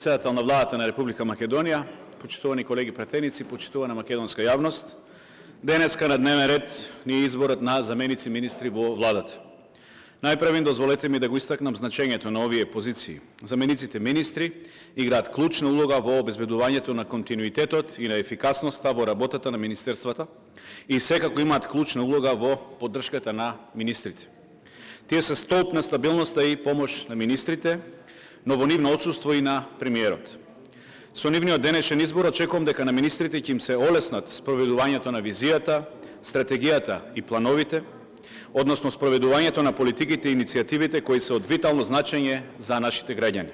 Председател на владата на Република Македонија, почитувани колеги пратеници, почитувана македонска јавност, денеска на дневен ред ни е изборот на заменици министри во владата. Најпрвин дозволете ми да го истакнам значењето на овие позиции. Замениците министри играат клучна улога во обезбедувањето на континуитетот и на ефикасноста во работата на министерствата и секако имаат клучна улога во поддршката на министрите. Тие се столб на стабилноста и помош на министрите, но во нивно отсуство и на премиерот. Со нивниот денешен избор очекувам дека на министрите ќе им се олеснат спроведувањето на визијата, стратегијата и плановите, односно спроведувањето на политиките и иницијативите кои се од витално значење за нашите граѓани,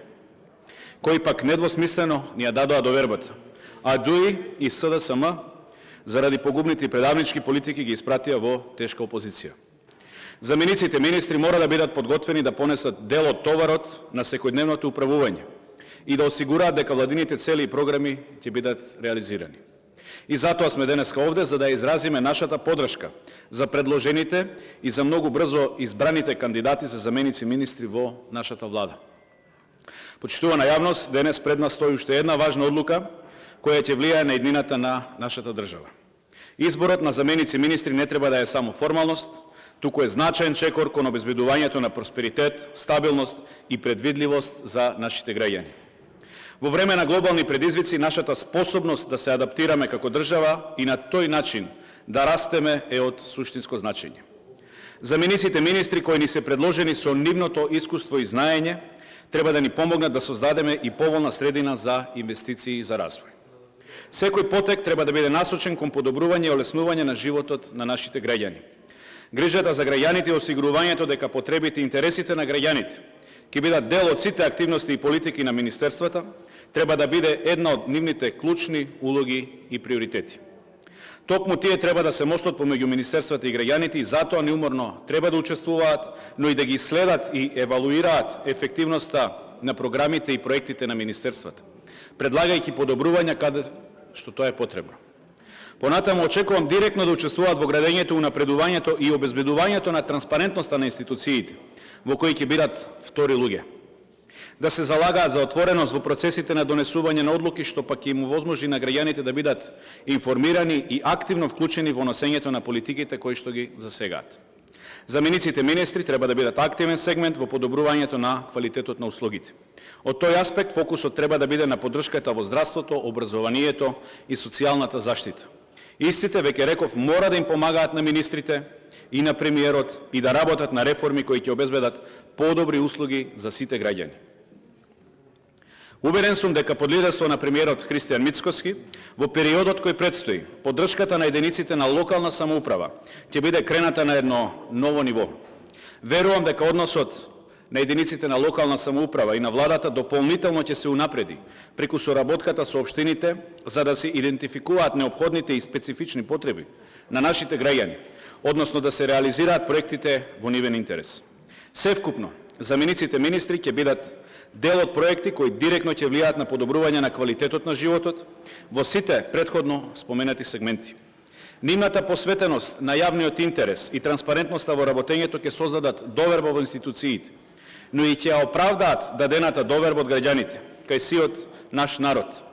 кои пак недвосмислено ни ја дадоа довербата, а дуи и СДСМ заради погубните предавнички политики ги испратија во тешка опозиција. Замениците министри мора да бидат подготвени да понесат дел од товарот на секојдневното управување и да осигураат дека владините цели и програми ќе бидат реализирани. И затоа сме денеска овде, за да изразиме нашата поддршка за предложените и за многу брзо избраните кандидати за заменици министри во нашата влада. Почитувана јавност, денес пред нас стои уште една важна одлука која ќе влијае на иднината на нашата држава. Изборот на заменици министри не треба да е само формалност, туку е значаен чекор кон обезбедувањето на просперитет, стабилност и предвидливост за нашите граѓани. Во време на глобални предизвици, нашата способност да се адаптираме како држава и на тој начин да растеме е од суштинско значење. Замениците министри кои ни се предложени со нивното искуство и знаење треба да ни помогнат да создадеме и поволна средина за инвестиции и за развој. Секој потек треба да биде насочен кон подобрување и олеснување на животот на нашите граѓани. Грижата за граѓаните и осигурувањето дека потребите и интересите на граѓаните ќе бидат дел од сите активности и политики на министерствата, треба да биде една од нивните клучни улоги и приоритети. Токму тие треба да се мостот помеѓу министерствата и граѓаните и затоа неуморно треба да учествуваат, но и да ги следат и евалуираат ефективноста на програмите и проектите на министерствата, предлагајќи подобрувања каде што тоа е потребно. Понатаму очекувам директно да учествуваат во градењето, унапредувањето и обезбедувањето на транспарентноста на институциите, во кои ќе бидат втори луѓе. Да се залагаат за отвореност во процесите на донесување на одлуки, што пак ќе им овозможи на граѓаните да бидат информирани и активно вклучени во носењето на политиките кои што ги засегаат. Замениците министри треба да бидат активен сегмент во подобрувањето на квалитетот на услугите. Од тој аспект фокусот треба да биде на поддршката во здравството, образованието и социјалната заштита. Истите, веќе реков, мора да им помагаат на министрите и на премиерот и да работат на реформи кои ќе обезбедат подобри услуги за сите граѓани. Уверен сум дека под лидерство на премиерот Христијан Мицкоски во периодот кој предстои поддршката на единиците на локална самоуправа ќе биде крената на едно ново ниво. Верувам дека односот на единиците на локална самоуправа и на владата дополнително ќе се унапреди преку соработката со општините за да се идентификуваат неопходните и специфични потреби на нашите граѓани, односно да се реализираат проектите во нивен интерес. Севкупно, замениците министри ќе бидат дел од проекти кои директно ќе влијаат на подобрување на квалитетот на животот во сите претходно споменати сегменти. Нивната посветеност на јавниот интерес и транспарентноста во работењето ќе создадат доверба во институциите, но и ќе оправдаат дадената доверба од граѓаните кај сиот наш народ.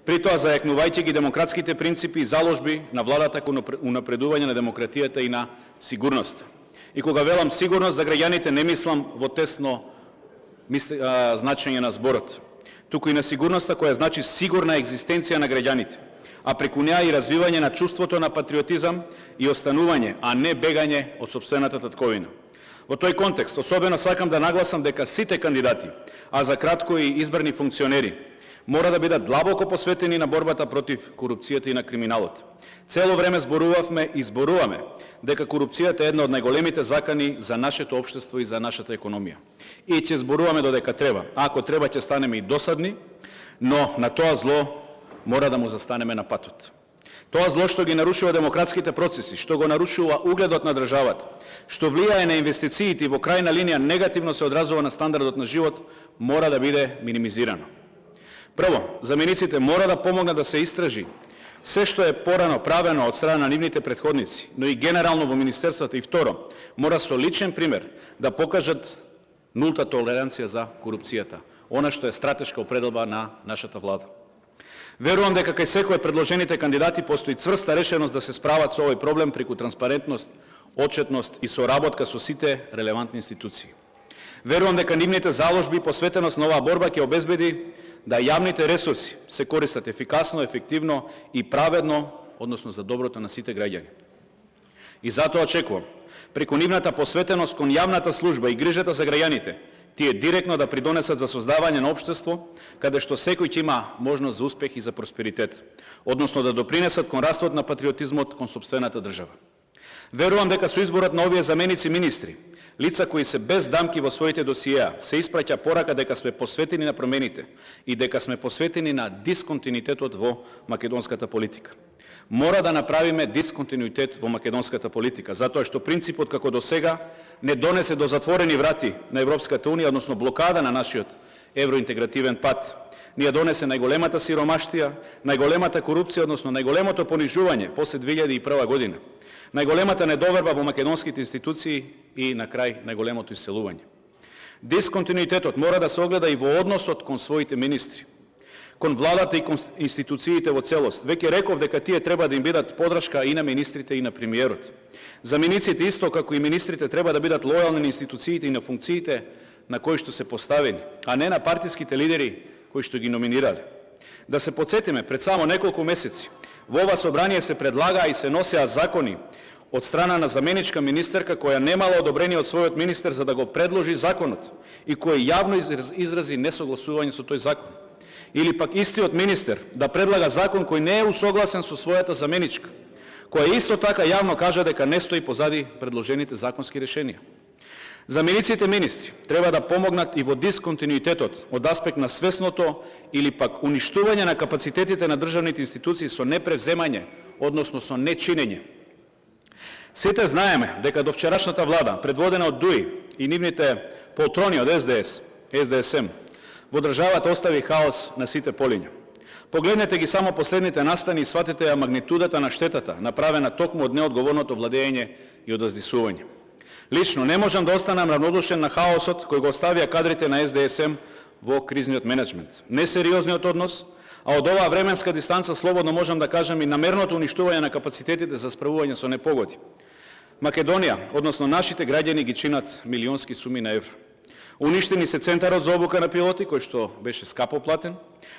При тоа зајакнувајќи ги демократските принципи и заложби на владата кон унапредување на демократијата и на сигурноста. И кога велам сигурност за граѓаните, не мислам во тесно значење на зборот, туку и на сигурноста која значи сигурна екзистенција на граѓаните, а преку неа и развивање на чувството на патриотизам и останување, а не бегање од сопствената татковина. Во тој контекст, особено сакам да нагласам дека сите кандидати, а за кратко и избрани функционери, мора да бидат длабоко посветени на борбата против корупцијата и на криминалот. Цело време зборувавме и зборуваме дека корупцијата е една од најголемите закани за нашето општество и за нашата економија. И ќе зборуваме додека треба. Ако треба ќе станеме и досадни, но на тоа зло мора да му застанеме на патот. Тоа зло што ги нарушува демократските процеси, што го нарушува угледот на државата, што влијае на инвестициите и во крајна линија негативно се одразува на стандардот на живот, мора да биде минимизирано. Прво, замениците мора да помогнат да се истражи се што е порано правено од страна на нивните претходници, но и генерално во министерството. И второ, мора со личен пример да покажат нулта толеранција за корупцијата. она што е стратешка определба на нашата влада. Верувам дека кај секој од предложените кандидати постои цврста решеност да се справат со овој проблем преку транспарентност, отчетност и соработка со сите релевантни институции. Верувам дека нивните заложби и посветеност на оваа борба ќе обезбеди да јавните ресурси се користат ефикасно, ефективно и праведно, односно за доброто на сите граѓани. И затоа очекувам, преку нивната посветеност кон јавната служба и грижата за граѓаните, тие директно да придонесат за создавање на општество, каде што секој ќе има можност за успех и за просперитет, односно да допринесат кон растот на патриотизмот кон сопствената држава. Верувам дека со изборот на овие заменици министри, лица кои се без дамки во своите досиеа, се испраќа порака дека сме посветени на промените и дека сме посветени на дисконтинуитетот во македонската политика. Мора да направиме дисконтинуитет во македонската политика, затоа што принципот како до сега не донесе до затворени врати на Европската унија, односно блокада на нашиот евроинтегративен пат. Ние донесе најголемата сиромаштија, најголемата корупција, односно најголемото понижување после 2001 година, најголемата недоверба во македонските институции и на крај најголемото иселување. Дисконтинуитетот мора да се огледа и во односот кон своите министри, кон владата и кон институциите во целост. Веќе реков дека тие треба да им бидат подршка и на министрите и на премиерот. Замениците исто како и министрите треба да бидат лојални на институциите и на функциите на кои што се поставени, а не на партиските лидери кои што ги номинирале. Да се подсетиме, пред само неколку месеци во ова собрание се предлагаа и се носеа закони од страна на заменичка министерка која немала одобрение од својот министер за да го предложи законот и кој јавно изрази несогласување со тој закон. Или пак истиот министер да предлага закон кој не е усогласен со својата заменичка, која исто така јавно кажа дека не стои позади предложените законски решенија. Замениците министри треба да помогнат и во дисконтинуитетот од аспект на свесното или пак уништување на капацитетите на државните институции со непревземање, односно со нечинење. Сите знаеме дека до вчерашната влада, предводена од ДУИ и нивните полтрони од СДС, СДСМ, во државата остави хаос на сите полиња. Погледнете ги само последните настани и сватете ја магнитудата на штетата, направена токму од неодговорното владење и од воздисување. Лично не можам да останам равнодушен на хаосот кој го оставија кадрите на СДСМ во кризниот менеджмент. Несериозниот однос, а од оваа временска дистанца слободно можам да кажам и намерното уништување на капацитетите за справување со непогоди. Македонија, односно нашите граѓани ги чинат милионски суми на евра. Уништени се центарот за обука на пилоти, кој што беше скапо платен,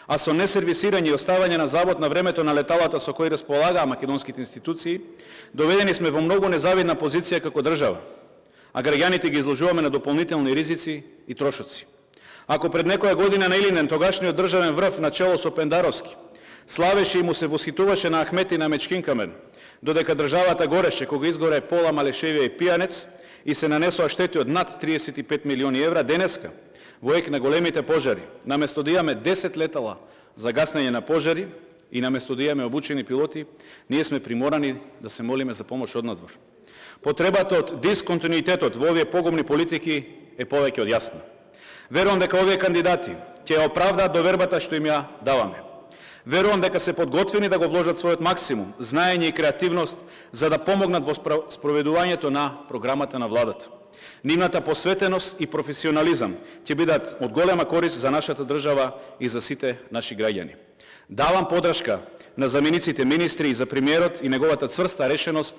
а со несервисирање и оставање на завод на времето на леталата со кои располагаа македонските институции, доведени сме во многу незавидна позиција како држава, а граѓаните ги изложуваме на дополнителни ризици и трошоци. Ако пред некоја година на Илинден тогашниот државен врв на чело со Пендаровски славеше и му се восхитуваше на Ахмет и на Мечкинкамен, додека државата гореше кога изгоре Пола Малешевија и Пијанец и се нанесоа штети од над 35 милиони евра, денеска, во ек на големите пожари, наместо да имаме 10 летала за гаснење на пожари и наместо да имаме обучени пилоти, ние сме приморани да се молиме за помош однадвор. Потребата од дисконтинуитетот во овие погубни политики е повеќе од јасна. Верувам дека овие кандидати ќе ја оправдаат довербата што им ја даваме. Верувам дека се подготвени да го вложат својот максимум, знаење и креативност за да помогнат во спроведувањето на програмата на владата. Нивната посветеност и професионализам ќе бидат од голема корист за нашата држава и за сите наши граѓани. Давам подршка на замениците министри и за премиерот и неговата цврста решеност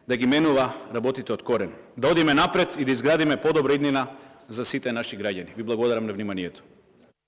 да ги менува работите од корен. Да одиме напред и да изградиме подобра иднина за сите наши граѓани. Ви благодарам на вниманието.